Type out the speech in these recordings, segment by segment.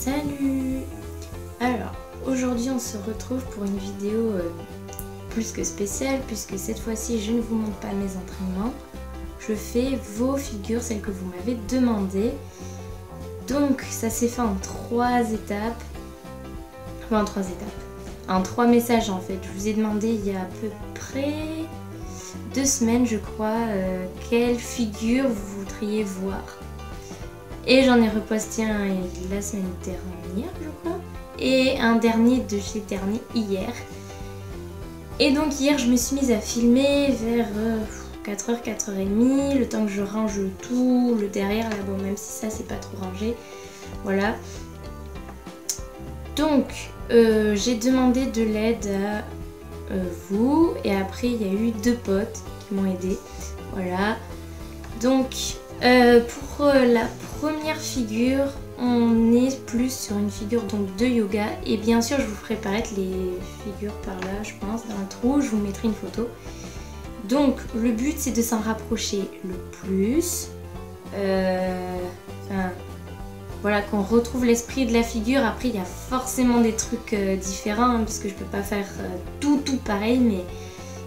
Salut! Alors, aujourd'hui on se retrouve pour une vidéo plus que spéciale puisque cette fois-ci je ne vous montre pas mes entraînements. Je fais vos figures, celles que vous m'avez demandées. Donc ça s'est fait en 3 étapes. Enfin en 3 étapes. En 3 messages en fait. Je vous ai demandé il y a à peu près 2 semaines je crois quelle figure vous voudriez voir. Et j'en ai reposté un la semaine dernière je crois. Et un dernier de chez Terny hier. Et donc hier je me suis mise à filmer vers 4h, 4h30, le temps que je range tout, le derrière là, bon même si ça c'est pas trop rangé, voilà. Donc j'ai demandé de l'aide à vous et après il y a eu 2 potes qui m'ont aidé, voilà. Donc pour la première figure, on est plus sur une figure donc de yoga et bien sûr je vous ferai paraître les figures par là je pense dans le trou, je vous mettrai une photo. Donc le but c'est de s'en rapprocher le plus, voilà, qu'on retrouve l'esprit de la figure. Après il y a forcément des trucs différents hein, parce que je peux pas faire tout pareil, mais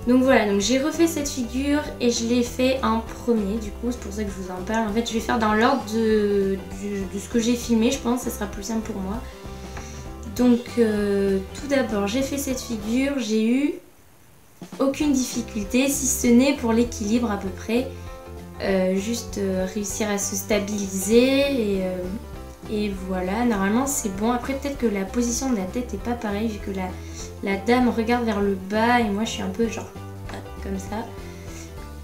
donc voilà, donc j'ai refait cette figure et je l'ai fait en premier, du coup c'est pour ça que je vous en parle. En fait je vais faire dans l'ordre de ce que j'ai filmé, je pense, ça sera plus simple pour moi. Donc tout d'abord j'ai fait cette figure, j'ai eu aucune difficulté si ce n'est pour l'équilibre à peu près, juste réussir à se stabiliser et voilà, normalement c'est bon. Après peut-être que la position de la tête est pas pareille vu que la dame regarde vers le bas et moi je suis un peu genre comme ça.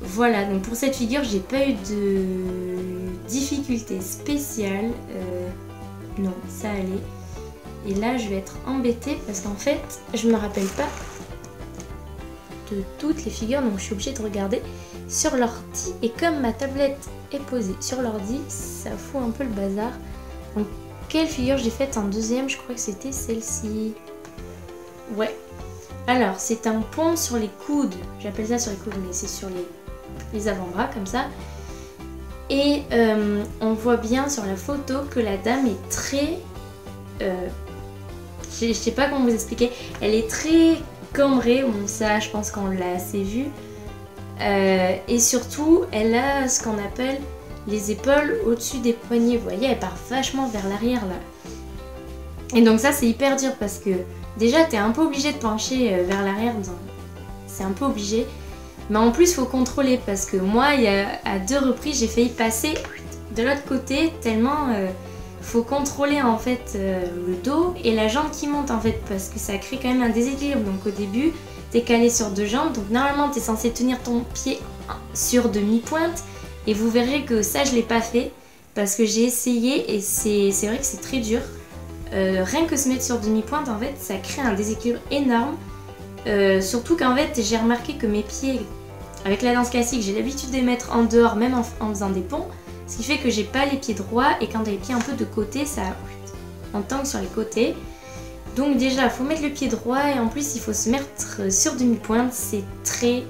Voilà, donc pour cette figure j'ai pas eu de difficulté spéciale, non ça allait. Et là je vais être embêtée parce qu'en fait je me rappelle pas de toutes les figures, donc je suis obligée de regarder sur l'ordi et comme ma tablette est posée sur l'ordi ça fout un peu le bazar. Donc quelle figure j'ai faite en deuxième? Je crois que c'était celle-ci. Ouais, alors c'est un pont sur les coudes, j'appelle ça sur les coudes mais c'est sur les avant-bras comme ça. Et on voit bien sur la photo que la dame est très je sais pas comment vous expliquer, elle est très cambrée, bon ça je pense qu'on l'a assez vu, et surtout elle a ce qu'on appelle les épaules au-dessus des poignets, vous voyez elle part vachement vers l'arrière là. Et donc ça c'est hyper dur parce que déjà t'es un peu obligé de pencher vers l'arrière, c'est un peu obligé, mais en plus il faut contrôler parce que moi à 2 reprises j'ai failli passer de l'autre côté tellement faut contrôler en fait le dos et la jambe qui monte en fait parce que ça crée quand même un déséquilibre. Donc au début t'es calé sur 2 jambes, donc normalement t'es censé tenir ton pied sur demi-pointe et vous verrez que ça je l'ai pas fait parce que j'ai essayé et c'est vrai que c'est très dur. Rien que se mettre sur demi-pointe en fait ça crée un déséquilibre énorme, surtout qu'en fait j'ai remarqué que mes pieds avec la danse classique j'ai l'habitude de les mettre en dehors même en faisant des ponts. Ce qui fait que j'ai pas les pieds droits et quand t'as les pieds un peu de côté, ça on tangue sur les côtés. Donc déjà, il faut mettre le pied droit et en plus il faut se mettre sur demi-pointe. C'est très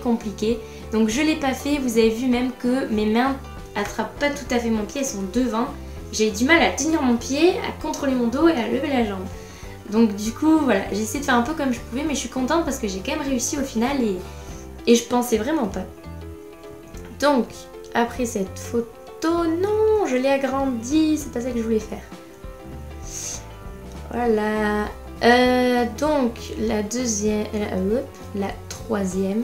compliqué. Donc je l'ai pas fait, vous avez vu même que mes mains attrapent pas tout à fait mon pied, elles sont devant. J'ai du mal à tenir mon pied, à contrôler mon dos et à lever la jambe. Donc du coup voilà, j'ai essayé de faire un peu comme je pouvais mais je suis contente parce que j'ai quand même réussi au final et je pensais vraiment pas. Donc après cette photo, non, je l'ai agrandie, c'est pas ça que je voulais faire. Voilà. Donc la deuxième, la troisième,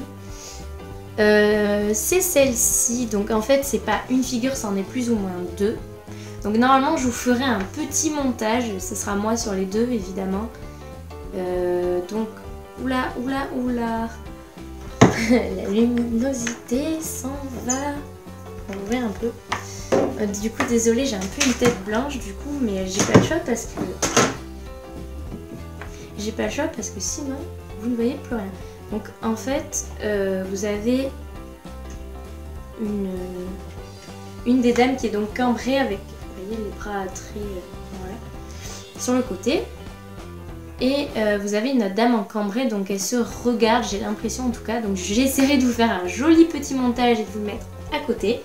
c'est celle-ci. Donc en fait c'est pas une figure, c'en est plus ou moins 2. Donc normalement je vous ferai un petit montage, ce sera moi sur les 2 évidemment. Donc oula. La luminosité s'en va. On va ouvrir un peu. Du coup désolée j'ai un peu une tête blanche du coup mais j'ai pas le choix parce que sinon vous ne voyez plus rien. Donc en fait vous avez une des dames qui est donc cambrée avec, vous voyez, les bras très voilà, sur le côté. Et vous avez une autre dame en cambrée, donc elle se regarde, j'ai l'impression en tout cas. Donc j'essaierai de vous faire un joli petit montage et de vous le mettre à côté.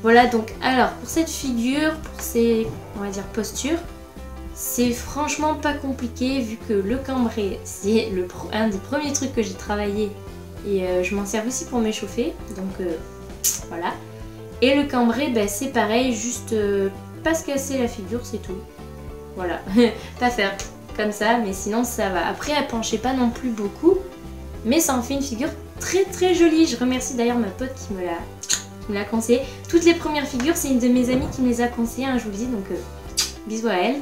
Voilà, donc alors pour cette figure, pour ces, on va dire, postures, c'est franchement pas compliqué vu que le cambré, c'est un des premiers trucs que j'ai travaillé et je m'en sers aussi pour m'échauffer, donc voilà. Et le cambré, bah, c'est pareil, juste pas se casser la figure, c'est tout. Voilà, pas faire comme ça, mais sinon ça va. Après, elle penchait pas non plus beaucoup, mais ça en fait une figure très très jolie. Je remercie d'ailleurs ma pote qui me l'a conseillé. Toutes les premières figures, c'est une de mes amies qui me les a conseillées, hein, je vous le dis, donc bisous à elle.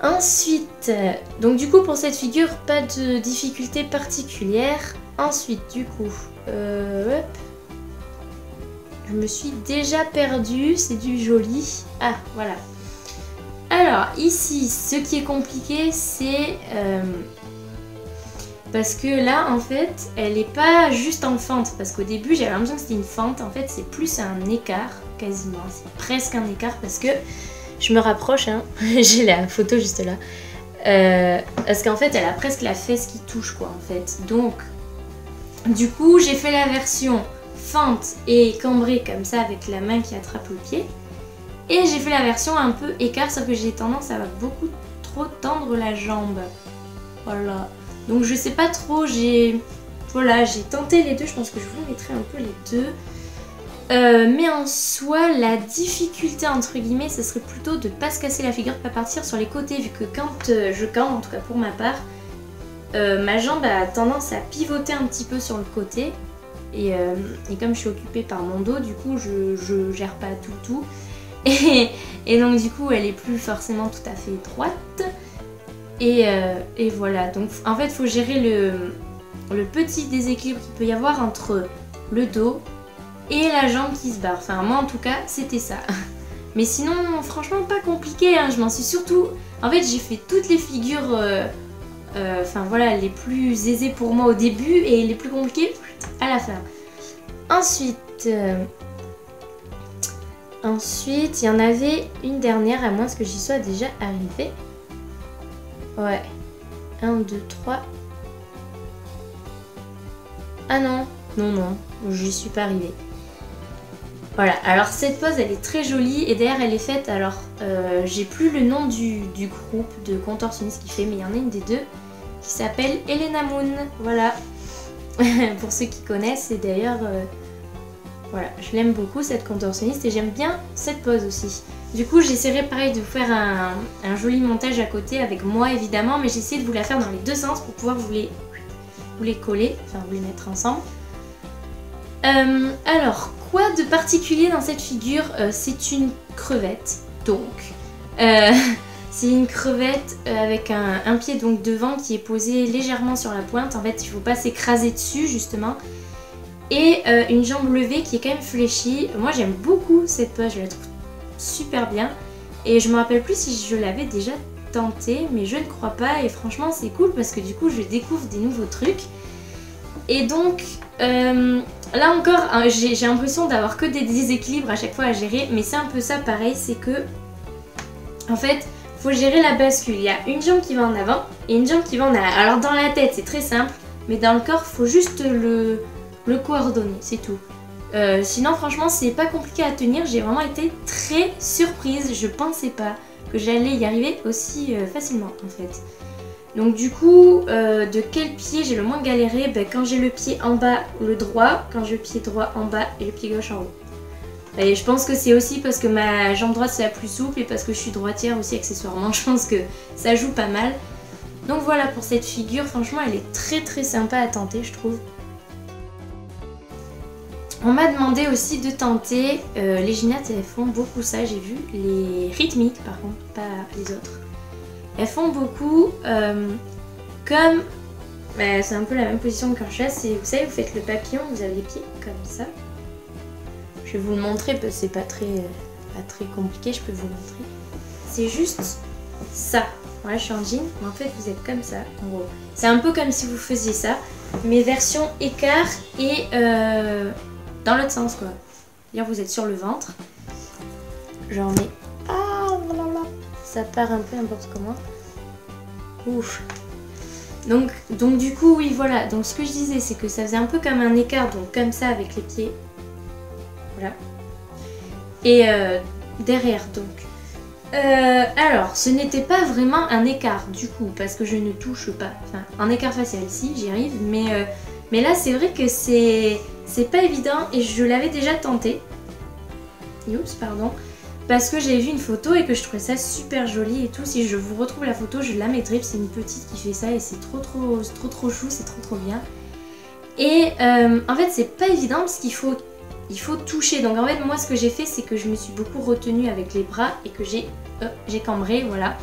Ensuite, donc du coup pour cette figure, pas de difficulté particulière. Ensuite, du coup, hop. Je me suis déjà perdue, c'est du joli. Ah, voilà. Alors, ici, ce qui est compliqué, c'est... parce que là, en fait, elle est pas juste en fente. Parce qu'au début, j'avais l'impression que c'était une fente. En fait, c'est plus un écart, quasiment. C'est presque un écart parce que... Je me rapproche, hein. J'ai la photo juste là. Parce qu'en fait, elle a presque la fesse qui touche, quoi, en fait. Donc, du coup, j'ai fait la version... fente et cambrée comme ça avec la main qui attrape le pied, et j'ai fait la version un peu écart, sauf que j'ai tendance à beaucoup trop tendre la jambe. Voilà, donc je sais pas trop, j'ai tenté les deux, je pense que je vous mettrai un peu les deux. Mais en soi, la difficulté entre guillemets, ce serait plutôt de pas se casser la figure, de pas partir sur les côtés, vu que quand je cambre, en tout cas pour ma part, ma jambe a tendance à pivoter un petit peu sur le côté. Et comme je suis occupée par mon dos, du coup je gère pas tout. Et donc du coup elle est plus forcément tout à fait droite. Et voilà, donc en fait il faut gérer le petit déséquilibre qu'il peut y avoir entre le dos et la jambe qui se barre. Enfin moi en tout cas c'était ça. Mais sinon franchement pas compliqué, hein. Je m'en suis surtout... En fait j'ai fait toutes les figures... enfin voilà, les plus aisées pour moi au début et les plus compliquées à la fin. Ensuite, il y en avait une dernière, à moins que j'y sois déjà arrivée. Ouais. 1, 2, 3. Ah non, j'y suis pas arrivée. Voilà, alors cette pose elle est très jolie et d'ailleurs elle est faite, alors j'ai plus le nom du groupe de contorsionnistes qui fait, mais il y en a une des deux qui s'appelle Elena Moon, voilà. Pour ceux qui connaissent, et d'ailleurs voilà, je l'aime beaucoup cette contorsionniste et j'aime bien cette pose aussi. Du coup j'essaierai pareil de vous faire un joli montage à côté avec moi évidemment, mais j'essaie de vous la faire dans les deux sens pour pouvoir vous les coller, enfin vous les mettre ensemble. Alors, quoi de particulier dans cette figure? C'est une crevette, donc c'est une crevette avec un pied donc devant qui est posé légèrement sur la pointe. En fait, il ne faut pas s'écraser dessus justement. Et une jambe levée qui est quand même fléchie. Moi, j'aime beaucoup cette pose, je la trouve super bien. Et je me rappelle plus si je l'avais déjà tenté, mais je ne crois pas. Et franchement, c'est cool parce que du coup, je découvre des nouveaux trucs. Et donc, là encore, j'ai l'impression d'avoir que des déséquilibres à chaque fois à gérer. Mais c'est un peu ça pareil, c'est que, en fait, faut gérer la bascule. Il y a une jambe qui va en avant et une jambe qui va en arrière. Alors dans la tête, c'est très simple, mais dans le corps, faut juste le coordonner, c'est tout. Sinon, franchement, c'est pas compliqué à tenir. J'ai vraiment été très surprise. Je pensais pas que j'allais y arriver aussi facilement, en fait. Donc du coup, de quel pied j'ai le moins galéré? Quand j'ai le pied en bas, le droit. Quand j'ai le pied droit en bas et le pied gauche en haut. Et je pense que c'est aussi parce que ma jambe droite c'est la plus souple et parce que je suis droitière aussi accessoirement. Je pense que ça joue pas mal. Donc voilà pour cette figure. Franchement, elle est très très sympa à tenter, je trouve. On m'a demandé aussi de tenter, les gymnastes elles font beaucoup ça, j'ai vu, les rythmiques par contre, pas les autres. Elles font beaucoup comme, c'est un peu la même position que quand je fais, vous savez, vous faites le papillon, vous avez les pieds comme ça. Je vais vous le montrer parce que c'est pas très compliqué, je peux vous montrer. C'est juste ça. Voilà, je suis en jean, mais en fait vous êtes comme ça, en gros. C'est un peu comme si vous faisiez ça, mais version écart et dans l'autre sens quoi. C'est-à-dire vous êtes sur le ventre. J'en mets... Ah là, ça part un peu n'importe comment. Ouf. Donc du coup oui voilà. Donc ce que je disais c'est que ça faisait un peu comme un écart, donc comme ça avec les pieds. Voilà. et derrière donc. Alors, ce n'était pas vraiment un écart du coup, parce que je ne touche pas. Enfin, un écart facial, si, j'y arrive, mais là, c'est vrai que c'est pas évident et je l'avais déjà tenté. Oups, pardon. Parce que j'avais vu une photo et que je trouvais ça super joli et tout. Si je vous retrouve la photo, je la mettrai. C'est une petite qui fait ça et c'est trop chou, c'est trop bien. Et en fait, c'est pas évident parce qu'il faut toucher. Donc en fait, moi, ce que j'ai fait, c'est que je me suis beaucoup retenue avec les bras et que j'ai cambré, voilà.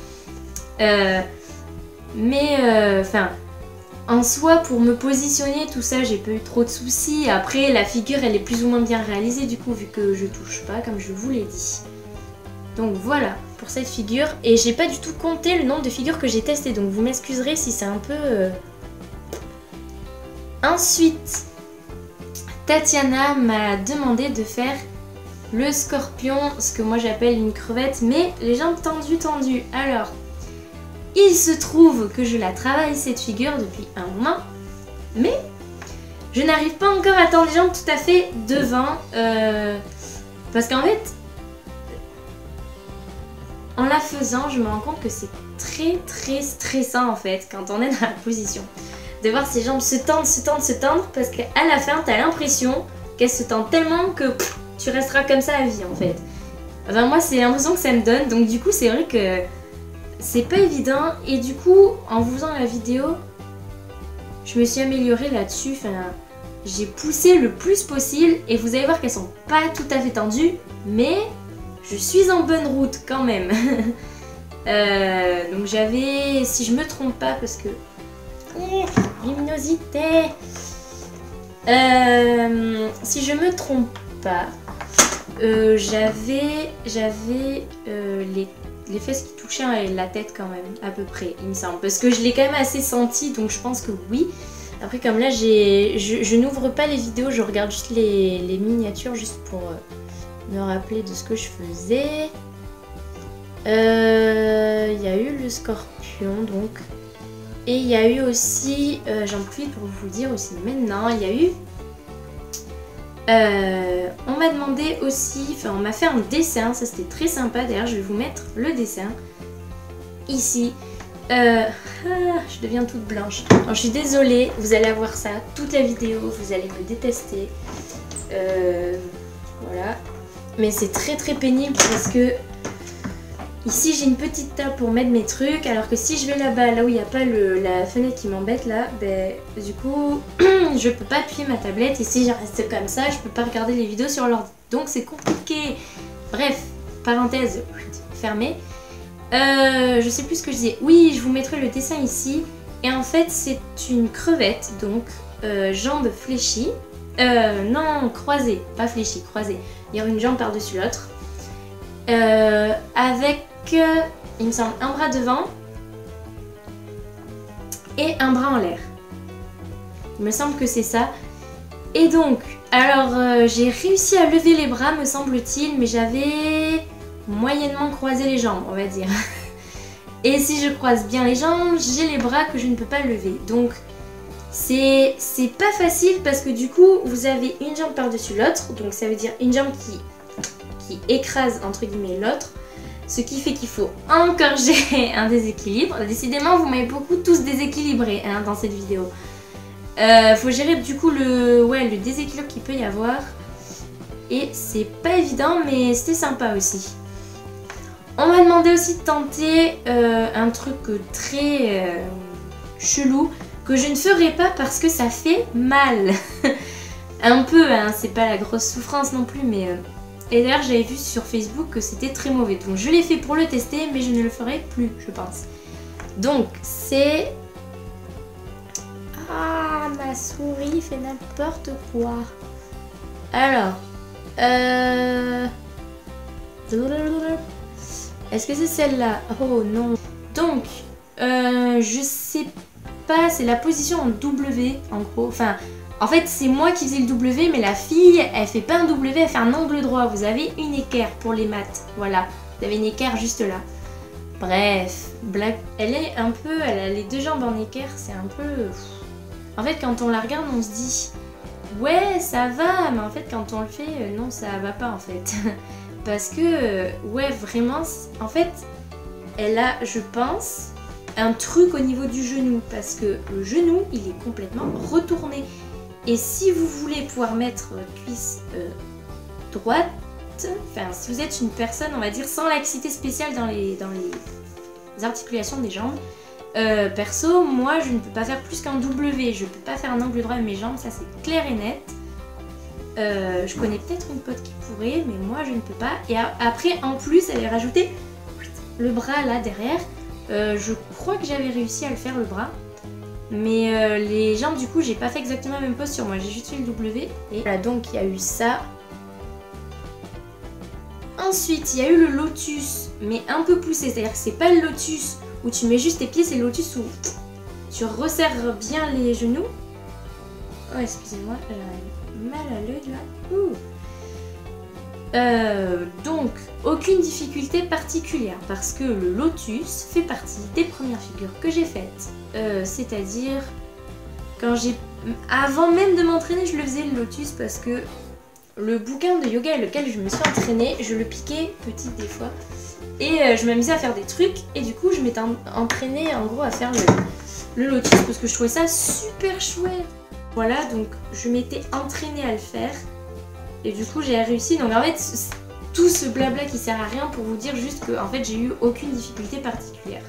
Enfin, en soi, pour me positionner, tout ça, j'ai pas eu trop de soucis. Après, la figure, elle est plus ou moins bien réalisée, du coup, vu que je touche pas, comme je vous l'ai dit. Donc voilà, pour cette figure. Et j'ai pas du tout compté le nombre de figures que j'ai testées, donc vous m'excuserez si c'est un peu... Ensuite, Tatiana m'a demandé de faire le scorpion, ce que moi j'appelle une crevette, mais les jambes tendues. Alors, il se trouve que je la travaille cette figure depuis un moment, mais je n'arrive pas encore à tendre les jambes tout à fait devant, parce qu'en fait, en la faisant, je me rends compte que c'est très stressant en fait quand on est dans la position. De voir ses jambes se tendre, parce qu'à la fin, t'as l'impression qu'elles se tendent tellement que tu resteras comme ça à vie en fait. Enfin, moi, c'est l'impression que ça me donne, donc du coup, c'est vrai que c'est pas évident. Et du coup, en vous faisant la vidéo, je me suis améliorée là-dessus. Enfin, j'ai poussé le plus possible et vous allez voir qu'elles sont pas tout à fait tendues, mais je suis en bonne route quand même. Donc j'avais, si je me trompe pas, parce que... luminosité. Si je me trompe pas, j'avais les fesses qui touchaient la tête quand même, à peu près, il me semble. Parce que je l'ai quand même assez senti, donc je pense que oui. Après, comme là, je n'ouvre pas les vidéos, je regarde juste les miniatures, juste pour me rappeler de ce que je faisais. Il y a eu le scorpion, donc. Et il y a eu aussi, j'en profite pour vous le dire aussi maintenant, il y a eu... on m'a demandé aussi, enfin on m'a fait un dessin, ça c'était très sympa, d'ailleurs je vais vous mettre le dessin ici. Je deviens toute blanche. Alors, je suis désolée, vous allez avoir ça toute la vidéo, vous allez me détester. Voilà. Mais c'est très pénible parce que ici j'ai une petite table pour mettre mes trucs, alors que si je vais là-bas, là où il n'y a pas la fenêtre qui m'embête là, ben du coup je peux pas appuyer ma tablette et si je reste comme ça, je peux pas regarder les vidéos sur l'ordi. Donc c'est compliqué. Bref, parenthèse fermée. Je sais plus ce que je disais. Oui, je vous mettrai le dessin ici. Et en fait c'est une crevette, donc jambes fléchies. Non, croisées, pas fléchies, croisées. Il y a une jambe par-dessus l'autre. Avec, il me semble, un bras devant et un bras en l'air. Il me semble que c'est ça. Et donc, alors j'ai réussi à lever les bras, me semble-t-il, mais j'avais moyennement croisé les jambes, on va dire. Et si je croise bien les jambes, j'ai les bras que je ne peux pas lever. Donc, c'est pas facile parce que du coup, vous avez une jambe par-dessus l'autre. Donc, ça veut dire une jambe qui écrase entre guillemets l'autre, ce qui fait qu'il faut encore gérer un déséquilibre. Décidément vous m'avez beaucoup tous déséquilibré hein, dans cette vidéo. Faut gérer du coup le déséquilibre qu'il peut y avoir et c'est pas évident mais c'était sympa aussi. On m'a demandé aussi de tenter un truc très chelou que je ne ferai pas parce que ça fait mal. Un peu hein, c'est pas la grosse souffrance non plus mais... Et d'ailleurs j'avais vu sur Facebook que c'était très mauvais. Donc je l'ai fait pour le tester mais je ne le ferai plus je pense. Donc c'est... Ah ma souris fait n'importe quoi. Alors... Est-ce que c'est celle-là? Oh non. Donc je sais pas, c'est la position en W en gros. Enfin... En fait, c'est moi qui faisais le W, mais la fille, elle fait pas un W, elle fait un angle droit. Vous avez une équerre pour les maths. Voilà, vous avez une équerre juste là. Bref, blague. Elle est un peu, elle a les deux jambes en équerre, c'est un peu... En fait, quand on la regarde, on se dit... Ouais, ça va, mais en fait, quand on le fait, non, ça va pas en fait. parce que, ouais, vraiment, en fait, elle a, je pense, un truc au niveau du genou, parce que le genou, il est complètement retourné. Et si vous voulez pouvoir mettre votre cuisse droite, enfin, si vous êtes une personne, on va dire, sans laxité spéciale dans les articulations des jambes, perso, moi, je ne peux pas faire plus qu'un W, je peux pas faire un angle droit avec mes jambes, ça c'est clair et net. Je connais peut-être une pote qui pourrait, mais moi, je ne peux pas. Et après, en plus, elle a rajouté le bras là derrière. Je crois que j'avais réussi à le faire le bras, mais les jambes du coup j'ai pas fait exactement la même posture, moi j'ai juste fait le W et voilà, donc il y a eu ça. Ensuite il y a eu le lotus, mais un peu poussé, c'est-à-dire que c'est pas le lotus où tu mets juste tes pieds, c'est le lotus où tu resserres bien les genoux. Oh excusez-moi, j'ai mal à l'œil là. Ouh. Donc, aucune difficulté particulière parce que le lotus fait partie des premières figures que j'ai faites. C'est-à-dire, avant même de m'entraîner, je le faisais le lotus parce que le bouquin de yoga avec lequel je me suis entraînée, je le piquais petite des fois et je m'amusais à faire des trucs et du coup je m'étais entraînée en gros à faire le lotus parce que je trouvais ça super chouette. Voilà, donc je m'étais entraînée à le faire. Et du coup j'ai réussi, donc en fait tout ce blabla qui sert à rien pour vous dire juste que en fait j'ai eu aucune difficulté particulière.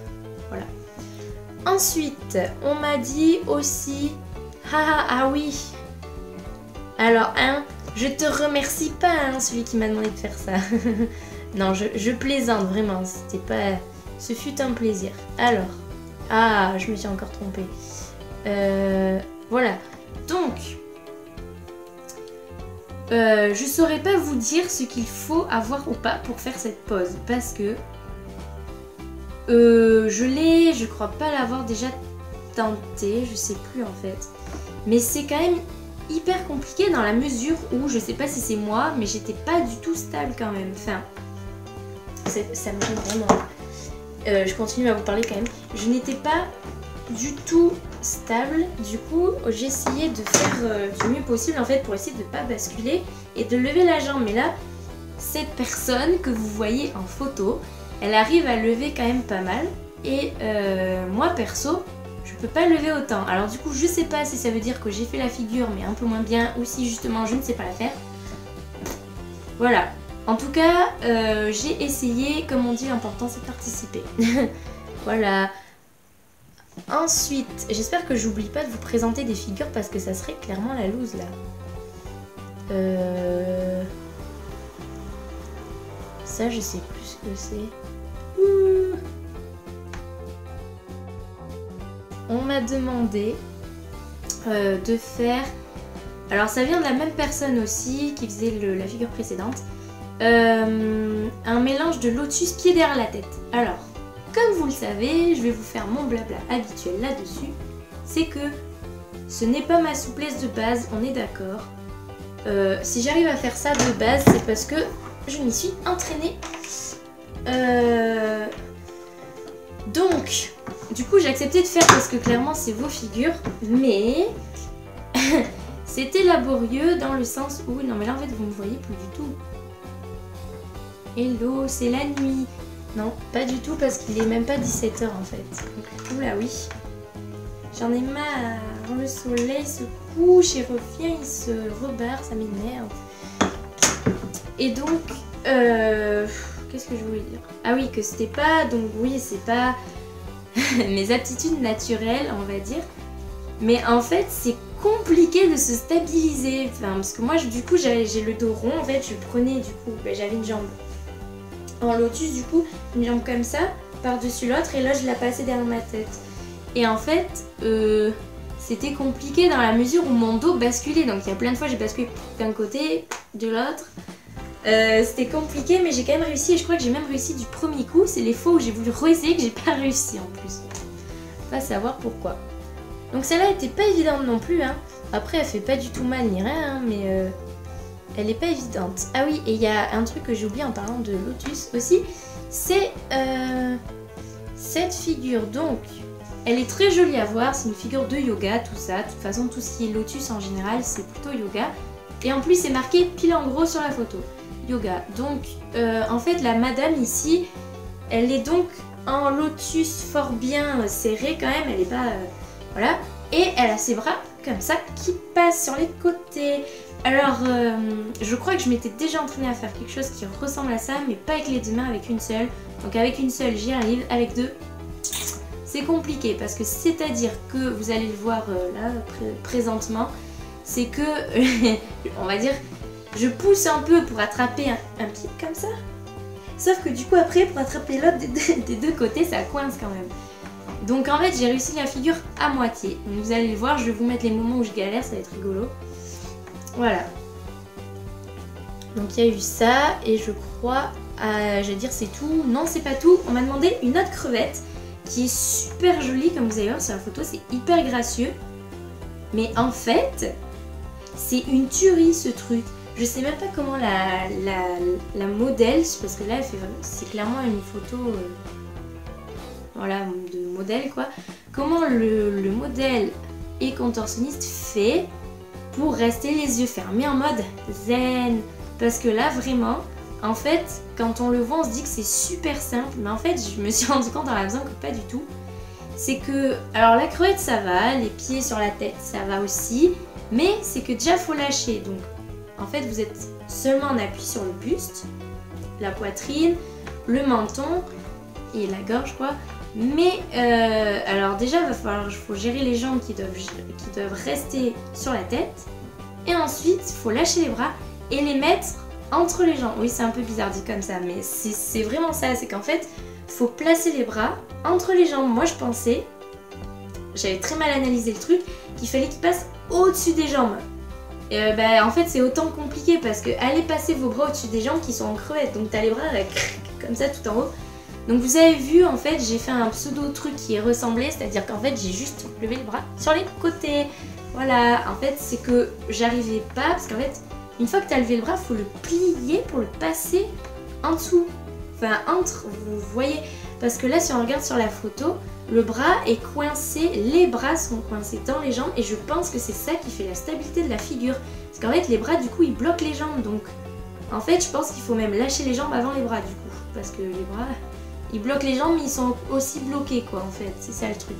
Voilà. Ensuite on m'a dit aussi, ah oui, alors hein, je te remercie pas hein, celui qui m'a demandé de faire ça. Non je plaisante vraiment, c'était pas, ce fut un plaisir. Alors, ah je me suis encore trompée. Voilà, donc je saurais pas vous dire ce qu'il faut avoir ou pas pour faire cette pose parce que je crois pas l'avoir déjà tenté, je sais plus en fait. Mais c'est quand même hyper compliqué dans la mesure où je sais pas si c'est moi, mais j'étais pas du tout stable quand même. Enfin, ça me gêne vraiment. Je continue à vous parler quand même. Je n'étais pas du tout stable, du coup j'ai essayé de faire du mieux possible en fait pour essayer de ne pas basculer et de lever la jambe, mais là cette personne que vous voyez en photo, elle arrive à lever quand même pas mal et moi perso je peux pas lever autant. Alors du coup je sais pas si ça veut dire que j'ai fait la figure mais un peu moins bien ou si justement je ne sais pas la faire. Voilà, en tout cas j'ai essayé, comme on dit l'important c'est de participer. Voilà. Ensuite, j'espère que j'oublie pas de vous présenter des figures parce que ça serait clairement la loose là. Ça je sais plus ce que c'est. On m'a demandé de faire... Alors ça vient de la même personne aussi qui faisait la figure précédente. Un mélange de lotus pied derrière la tête. Alors... Comme vous le savez, je vais vous faire mon blabla habituel là-dessus. C'est que ce n'est pas ma souplesse de base, on est d'accord. Si j'arrive à faire ça de base, c'est parce que je m'y suis entraînée. Donc, du coup, j'ai accepté de faire parce que clairement, c'est vos figures. Mais c'était laborieux dans le sens où... Non, mais là, en fait, vous ne me voyez plus du tout. Hello, c'est la nuit. Non, pas du tout parce qu'il est même pas 17h en fait. Oula oui. J'en ai marre. Le soleil se couche et revient, il se rebarre, ça m'énerve. Et donc, qu'est-ce que je voulais dire? Ah oui, que c'était pas, donc oui, c'est pas mes aptitudes naturelles, on va dire. Mais en fait, c'est compliqué de se stabiliser. Enfin, parce que moi, du coup, j'ai le dos rond. En fait, je prenais, du coup, j'avais une jambe en lotus, du coup, une jambe comme ça, par-dessus l'autre, et là, je la passais derrière ma tête. Et en fait, c'était compliqué dans la mesure où mon dos basculait. Donc, il y a plein de fois, j'ai basculé d'un côté, de l'autre. C'était compliqué, mais j'ai quand même réussi, et je crois que j'ai même réussi du premier coup. C'est les fois où j'ai voulu réessayer que j'ai pas réussi en plus. Pas savoir pourquoi. Donc celle-là était pas évidente non plus, hein. Après elle fait pas du tout mal ni rien, hein, mais elle est pas évidente. Ah oui, et il y a un truc que j'ai oublié en parlant de lotus aussi, c'est cette figure. Donc elle est très jolie à voir, c'est une figure de yoga, tout ça. De toute façon, tout ce qui est lotus en général, c'est plutôt yoga. Et en plus c'est marqué pile en gros sur la photo. yoga. Donc en fait la madame ici, elle est donc en lotus fort bien serré quand même, elle est pas... voilà. Et elle a ses bras comme ça qui passent sur les côtés. Alors je crois que je m'étais déjà entraînée à faire quelque chose qui ressemble à ça, mais pas avec les 2 mains, avec une seule. Donc avec une seule j'y arrive, avec 2 c'est compliqué parce que c'est-à-dire que vous allez le voir là présentement, c'est que on va dire je pousse un peu pour attraper un pied comme ça. Sauf que du coup après pour attraper l'autre des 2 côtés ça coince quand même. Donc en fait j'ai réussi la figure à moitié. Donc, vous allez le voir, je vais vous mettre les moments où je galère, ça va être rigolo. Voilà. Donc il y a eu ça et je crois, je vais dire c'est tout. Non c'est pas tout, on m'a demandé une autre crevette qui est super jolie comme vous allez voir sur la photo, c'est hyper gracieux. Mais en fait c'est une tuerie ce truc. Je sais même pas comment la modèle, parce que là c'est clairement une photo voilà, de modèle quoi. Comment le modèle et contorsionniste fait pour rester les yeux fermés en mode zen. Parce que là vraiment, en fait, quand on le voit on se dit que c'est super simple, mais en fait je me suis rendu compte en la faisant que pas du tout. C'est que, alors la crevette ça va, les pieds sur la tête ça va aussi, mais c'est que déjà faut lâcher. Donc en fait vous êtes seulement en appui sur le buste, la poitrine, le menton et la gorge quoi. Mais alors déjà il faut gérer les jambes qui doivent rester sur la tête. Et ensuite il faut lâcher les bras et les mettre entre les jambes. Oui c'est un peu bizarre dit comme ça, mais c'est vraiment ça. C'est qu'en fait il faut placer les bras entre les jambes. Moi je pensais, j'avais très mal analysé le truc, qu'il fallait qu'ils passent au-dessus des jambes. Et en fait c'est autant compliqué parce que allez passer vos bras au-dessus des jambes qui sont en crevette. Donc t'as les bras comme ça tout en haut. Donc vous avez vu en fait j'ai fait un pseudo truc qui est ressemblé, c'est-à-dire qu'en fait j'ai juste levé le bras sur les côtés. Voilà, en fait c'est que j'arrivais pas parce qu'en fait une fois que tu as levé le bras, il faut le plier pour le passer en dessous. Enfin entre, vous voyez, parce que là si on regarde sur la photo, le bras est coincé, les bras sont coincés dans les jambes et je pense que c'est ça qui fait la stabilité de la figure. Parce qu'en fait les bras du coup ils bloquent les jambes, donc en fait je pense qu'il faut même lâcher les jambes avant les bras du coup. Parce que les bras... ils bloquent les jambes mais ils sont aussi bloqués quoi en fait, c'est ça le truc.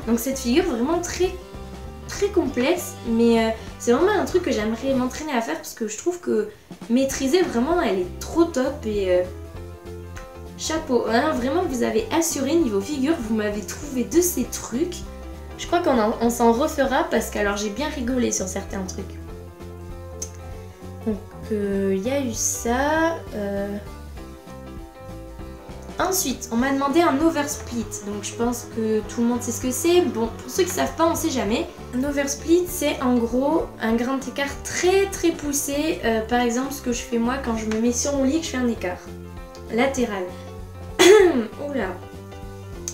Donc cette figure vraiment très très complexe, mais c'est vraiment un truc que j'aimerais m'entraîner à faire parce que je trouve que maîtriser vraiment elle est trop top et chapeau, hein, vraiment vous avez assuré niveau figure, vous m'avez trouvé de ces trucs. Je crois qu'on s'en refera parce que alors j'ai bien rigolé sur certains trucs. Donc il y a eu ça. Ensuite, on m'a demandé un oversplit, donc je pense que tout le monde sait ce que c'est. Bon, pour ceux qui ne savent pas, on ne sait jamais. Un oversplit, c'est en gros un grand écart très très poussé. Par exemple, ce que je fais moi quand je me mets sur mon lit, que je fais un écart latéral. Oula.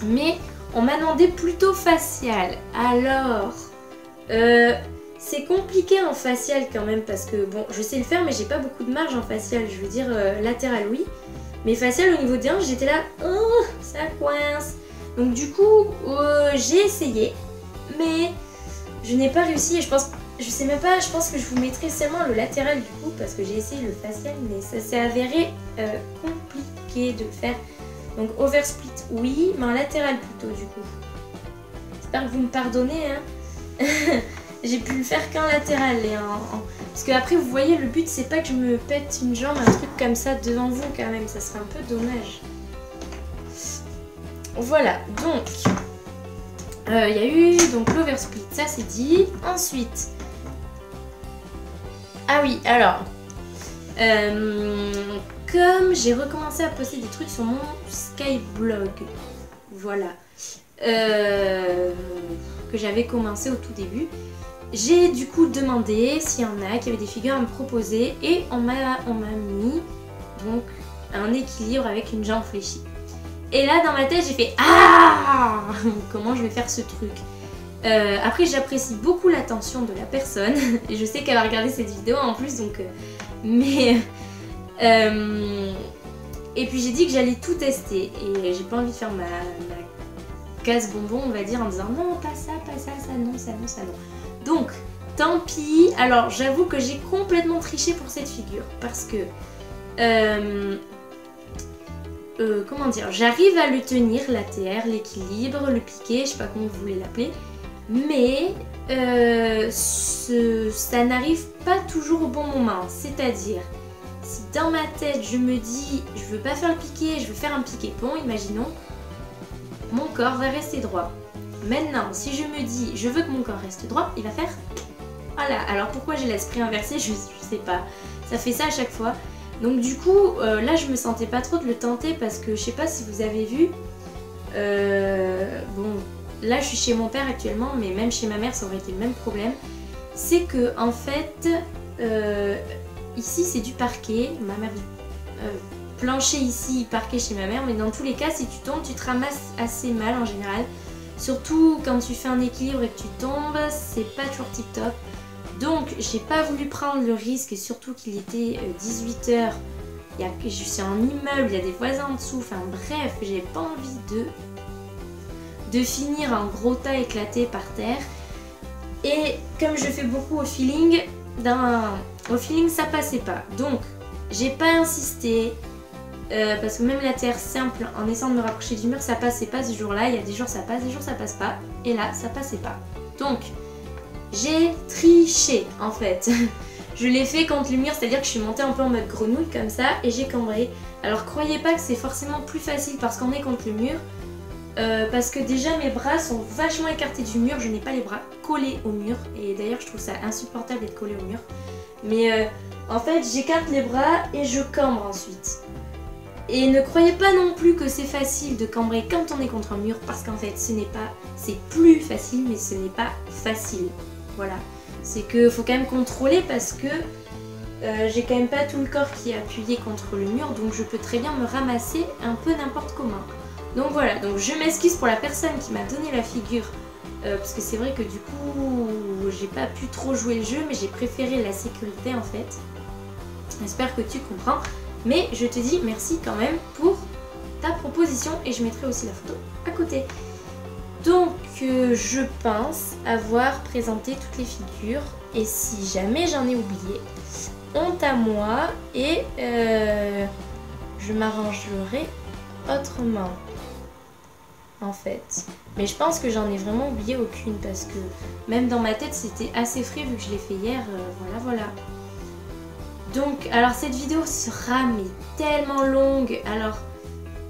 Mais on m'a demandé plutôt facial. Alors, c'est compliqué en facial quand même parce que bon, je sais le faire, mais j'ai pas beaucoup de marge en facial. Je veux dire latéral, oui. Mais facial au niveau des hanches, j'étais là, oh, ça coince. Donc du coup, j'ai essayé, mais je n'ai pas réussi et je pense, je sais même pas, je pense que je vous mettrai seulement le latéral du coup parce que j'ai essayé le facial, mais ça s'est avéré compliqué de le faire. Donc oversplit, oui, mais en latéral plutôt du coup. J'espère que vous me pardonnez, hein. J'ai pu le faire qu'en latéral et parce que après vous voyez le but c'est pas que je me pète une jambe, un truc comme ça devant vous quand même, ça serait un peu dommage. Voilà, donc il y a eu donc l'oversplit, ça c'est dit. Ensuite, ah oui, alors comme j'ai recommencé à poster des trucs sur mon Skyblog, voilà, que j'avais commencé au tout début. J'ai du coup demandé s'il y en a qui avaient des figures à me proposer et on m'a mis donc un équilibre avec une jambe fléchie. Et là dans ma tête j'ai fait ah comment je vais faire ce truc. Après j'apprécie beaucoup l'attention de la personne et je sais qu'elle va regarder cette vidéo en plus donc mais et puis j'ai dit que j'allais tout tester et j'ai pas envie de faire ma casse bonbon on va dire en disant non pas ça, ça non, ça non, ça non. Donc, tant pis. Alors, j'avoue que j'ai complètement triché pour cette figure parce que comment dire, j'arrive à le tenir, l'ATR, l'équilibre, le piqué, je sais pas comment vous voulez l'appeler, mais ça n'arrive pas toujours au bon moment. C'est-à-dire, si dans ma tête je me dis je veux pas faire le piqué, je veux faire un piqué pont, imaginons, mon corps va rester droit. Maintenant, si je me dis je veux que mon corps reste droit, il va faire voilà. Alors pourquoi j'ai l'esprit inversé, je sais pas. Ça fait ça à chaque fois. Donc du coup, là je me sentais pas trop de le tenter parce que je sais pas si vous avez vu. Bon, là je suis chez mon père actuellement, mais même chez ma mère ça aurait été le même problème. C'est que en fait, ici c'est du parquet, ma mère plancher ici, parquet chez ma mère, mais dans tous les cas si tu tombes, tu te ramasses assez mal en général. Surtout quand tu fais un équilibre et que tu tombes, c'est pas toujours tip top. Donc j'ai pas voulu prendre le risque, et surtout qu'il était 18h, je suis en immeuble, il y a des voisins en dessous, enfin bref, j'ai pas envie de finir en gros tas éclaté par terre. Et comme je fais beaucoup au feeling, ça passait pas. Donc j'ai pas insisté, parce que même la terre simple, en essayant de me rapprocher du mur, ça passait pas ce jour-là. Il y a des jours ça passe, des jours ça passe pas, et là ça passait pas. Donc j'ai triché en fait. Je l'ai fait contre le mur, c'est-à-dire que je suis montée un peu en mode grenouille comme ça et j'ai cambré. Alors croyez pas que c'est forcément plus facile parce qu'on est contre le mur. Parce que déjà mes bras sont vachement écartés du mur, je n'ai pas les bras collés au mur. Et d'ailleurs je trouve ça insupportable d'être collé au mur. Mais en fait j'écarte les bras et je cambre ensuite. Et ne croyez pas non plus que c'est facile de cambrer quand on est contre un mur, parce qu'en fait c'est plus facile mais ce n'est pas facile. Voilà, c'est que faut quand même contrôler parce que j'ai quand même pas tout le corps qui est appuyé contre le mur, donc je peux très bien me ramasser un peu n'importe comment. Donc voilà, donc je m'excuse pour la personne qui m'a donné la figure, parce que c'est vrai que du coup j'ai pas pu trop jouer le jeu, mais j'ai préféré la sécurité en fait. J'espère que tu comprends, mais je te dis merci quand même pour ta proposition et je mettrai aussi la photo à côté. Donc je pense avoir présenté toutes les figures et si jamais j'en ai oublié, honte à moi et je m'arrangerai autrement en fait. Mais je pense que j'en ai vraiment oublié aucune parce que même dans ma tête c'était assez frais vu que je l'ai fait hier, voilà. Donc alors cette vidéo sera mais tellement longue, alors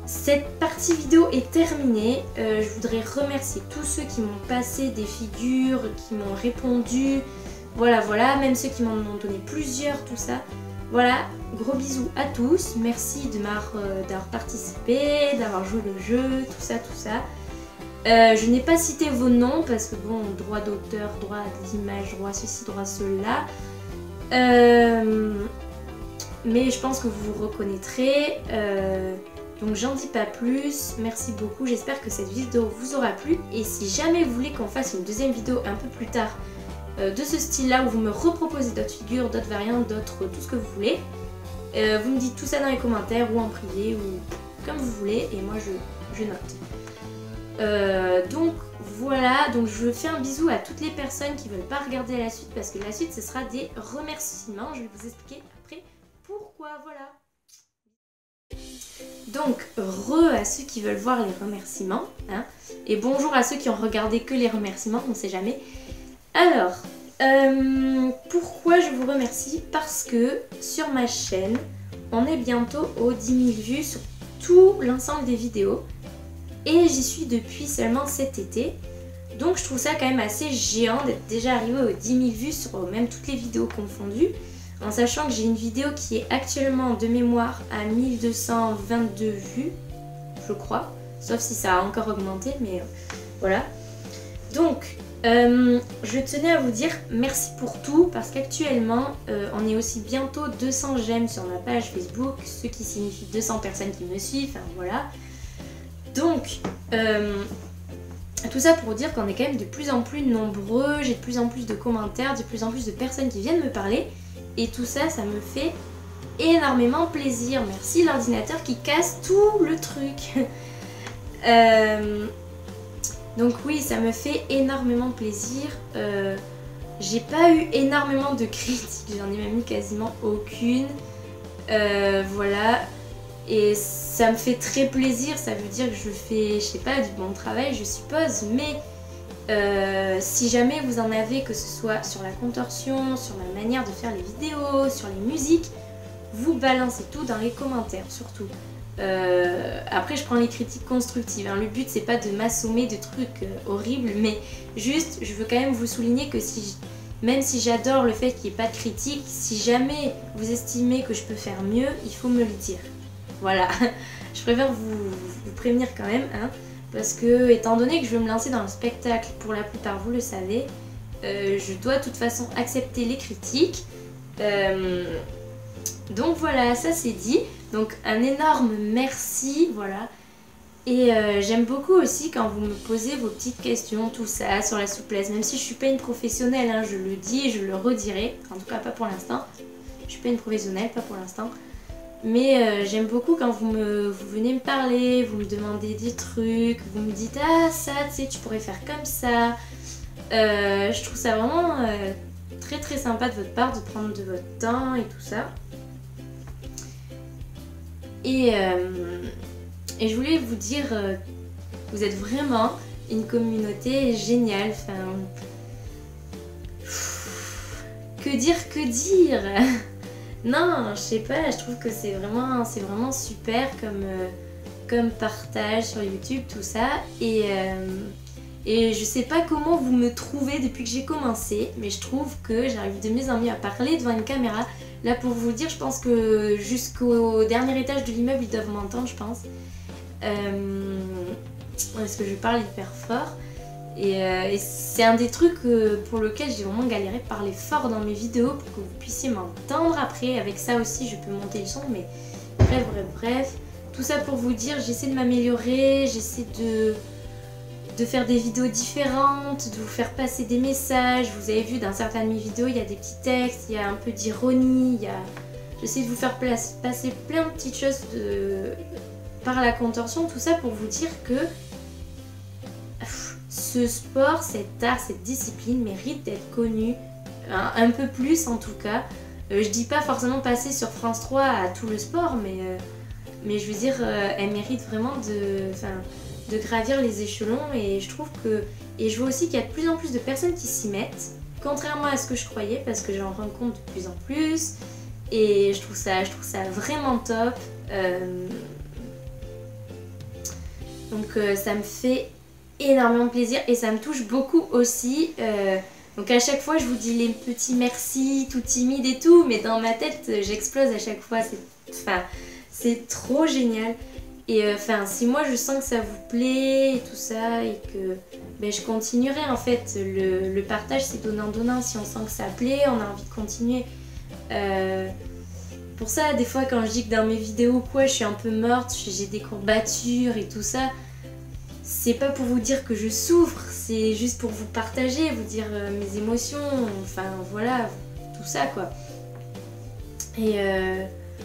cette partie vidéo est terminée. Je voudrais remercier tous ceux qui m'ont passé des figures, qui m'ont répondu. Voilà, même ceux qui m'en ont donné plusieurs, tout ça. Voilà, gros bisous à tous. Merci d'avoir participé, d'avoir joué le jeu, tout ça. Je n'ai pas cité vos noms parce que bon, droit d'auteur, droit d'image, droit ceci, droit cela. Mais je pense que vous vous reconnaîtrez. Donc j'en dis pas plus, merci beaucoup, j'espère que cette vidéo vous aura plu. Et si jamais vous voulez qu'on fasse une deuxième vidéo un peu plus tard de ce style là où vous me reproposez d'autres figures, d'autres variantes, tout ce que vous voulez, vous me dites tout ça dans les commentaires ou en privé ou comme vous voulez et moi je note. Donc voilà, donc je fais un bisou à toutes les personnes qui veulent pas regarder la suite parce que la suite ce sera des remerciements, je vais vous expliquer après pourquoi, voilà. Donc, à ceux qui veulent voir les remerciements, hein, et bonjour à ceux qui ont regardé que les remerciements, on ne sait jamais. Alors, pourquoi je vous remercie? Parce que sur ma chaîne, on est bientôt aux 10 000 vues sur tout l'ensemble des vidéos. Et j'y suis depuis seulement cet été. Donc je trouve ça quand même assez géant d'être déjà arrivé aux 10 000 vues sur même toutes les vidéos confondues. En sachant que j'ai une vidéo qui est actuellement de mémoire à 1222 vues, je crois. Sauf si ça a encore augmenté, mais voilà. Donc, je tenais à vous dire merci pour tout, parce qu'actuellement, on est aussi bientôt 200 j'aime sur ma page Facebook, ce qui signifie 200 personnes qui me suivent, enfin voilà. Donc, tout ça pour vous dire qu'on est quand même de plus en plus nombreux, j'ai de plus en plus de commentaires, de plus en plus de personnes qui viennent me parler. Et tout ça, ça me fait énormément plaisir. Merci l'ordinateur qui casse tout le truc. Donc oui, ça me fait énormément plaisir. J'ai pas eu énormément de critiques, j'en ai même eu quasiment aucune. Voilà. Et ça me fait très plaisir, ça veut dire que je fais, je sais pas, du bon travail, je suppose, mais si jamais vous en avez, que ce soit sur la contorsion, sur la manière de faire les vidéos, sur les musiques, vous balancez tout dans les commentaires, surtout. Après, je prends les critiques constructives, hein. Le but, c'est pas de m'assommer de trucs horribles, mais juste, je veux quand même vous souligner que même si j'adore le fait qu'il n'y ait pas de critique, si jamais vous estimez que je peux faire mieux, il faut me le dire. Voilà, je préfère vous prévenir quand même, hein, parce que étant donné que je veux me lancer dans le spectacle, pour la plupart vous le savez, je dois de toute façon accepter les critiques. Donc voilà, ça c'est dit. Donc un énorme merci, voilà. Et j'aime beaucoup aussi quand vous me posez vos petites questions, tout ça, sur la souplesse. Même si je suis pas une professionnelle, hein, je le dis et je le redirai. En tout cas pas pour l'instant. Je suis pas une professionnelle, pas pour l'instant. Mais j'aime beaucoup quand vous venez me parler, vous me demandez des trucs, vous me dites « Ah, ça, tu sais, tu pourrais faire comme ça ». Je trouve ça vraiment très très sympa de votre part de prendre de votre temps et tout ça. Et je voulais vous dire, vous êtes vraiment une communauté géniale. Enfin, que dire Non, je sais pas, je trouve que c'est vraiment super comme partage sur YouTube, tout ça. Et je sais pas comment vous me trouvez depuis que j'ai commencé, mais je trouve que j'arrive de mieux en mieux à parler devant une caméra. Là, pour vous dire, je pense que jusqu'au dernier étage de l'immeuble, ils doivent m'entendre, je pense. Parce que je parle hyper fort. Et c'est un des trucs pour lequel j'ai vraiment galéré, parler fort dans mes vidéos pour que vous puissiez m'entendre après. Avec ça aussi, je peux monter le son, mais bref. Tout ça pour vous dire, j'essaie de m'améliorer, j'essaie de faire des vidéos différentes, de vous faire passer des messages. Vous avez vu, dans certaines de mes vidéos, il y a des petits textes, il y a un peu d'ironie, j'essaie de vous faire passer plein de petites choses par la contorsion, tout ça pour vous dire que ce sport, cet art, cette discipline mérite d'être connu, un peu plus en tout cas. Je dis pas forcément passer sur France 3 à tout le sport, mais je veux dire, elle mérite vraiment de gravir les échelons, et je trouve que... Et je vois aussi qu'il y a de plus en plus de personnes qui s'y mettent, contrairement à ce que je croyais, parce que j'en rencontre de plus en plus, et je trouve ça vraiment top. Donc ça me fait énormément plaisir et ça me touche beaucoup aussi. Donc à chaque fois je vous dis les petits merci, tout timide et tout, mais dans ma tête j'explose à chaque fois. C'est trop génial. Et si moi je sens que ça vous plaît et tout ça, et que je continuerai en fait. Le partage c'est donnant-donnant. Si on sent que ça plaît, on a envie de continuer. Pour ça, des fois quand je dis que dans mes vidéos je suis un peu morte, j'ai des courbatures et tout ça, c'est pas pour vous dire que je souffre, c'est juste pour vous partager, vous dire mes émotions, enfin voilà, tout ça quoi. Et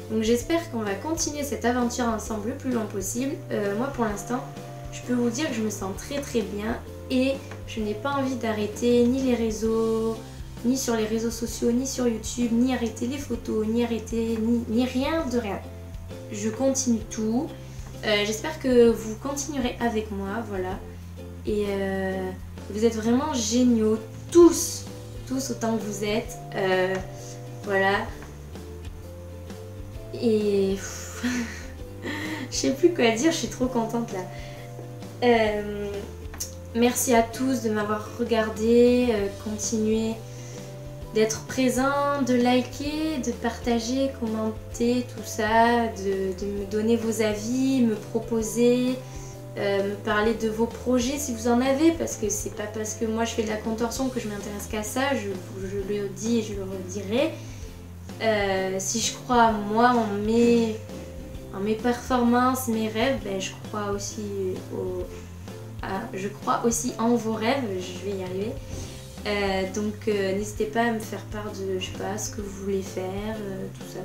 donc j'espère qu'on va continuer cette aventure ensemble le plus long possible. Moi pour l'instant, je peux vous dire que je me sens très très bien et je n'ai pas envie d'arrêter ni les réseaux, ni sur les réseaux sociaux, ni sur YouTube, ni arrêter les photos, ni arrêter, ni rien de rien. Je continue tout. J'espère que vous continuerez avec moi, voilà. Et vous êtes vraiment géniaux, tous autant que vous êtes. Voilà. Et je sais plus quoi dire, je suis trop contente là. Merci à tous de m'avoir regardé, continuez d'être présent, de liker, de partager, commenter, tout ça, de me donner vos avis, me proposer, me parler de vos projets si vous en avez, parce que c'est pas parce que moi je fais de la contorsion que je m'intéresse qu'à ça, je le dis et je le redirai. Si je crois moi en mes performances, mes rêves, je crois aussi en vos rêves, je vais y arriver. Donc n'hésitez pas à me faire part de, je sais pas, ce que vous voulez faire, tout ça.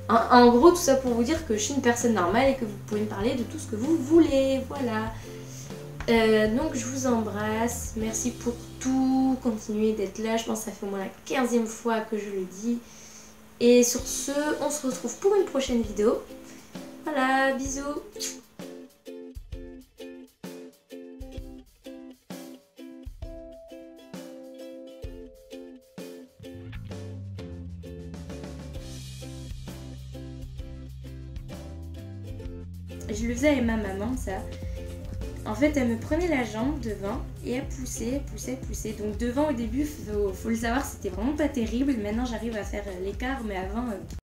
En gros, tout ça pour vous dire que je suis une personne normale et que vous pouvez me parler de tout ce que vous voulez, voilà. Donc je vous embrasse, merci pour tout, continuez d'être là, je pense que ça fait au moins la 15e fois que je le dis. Et sur ce, on se retrouve pour une prochaine vidéo. Voilà, bisous. Je le faisais avec ma maman, ça. En fait, elle me prenait la jambe devant et elle poussait, poussait, poussait. Donc devant, au début, faut le savoir, c'était vraiment pas terrible. Maintenant, j'arrive à faire l'écart, mais avant...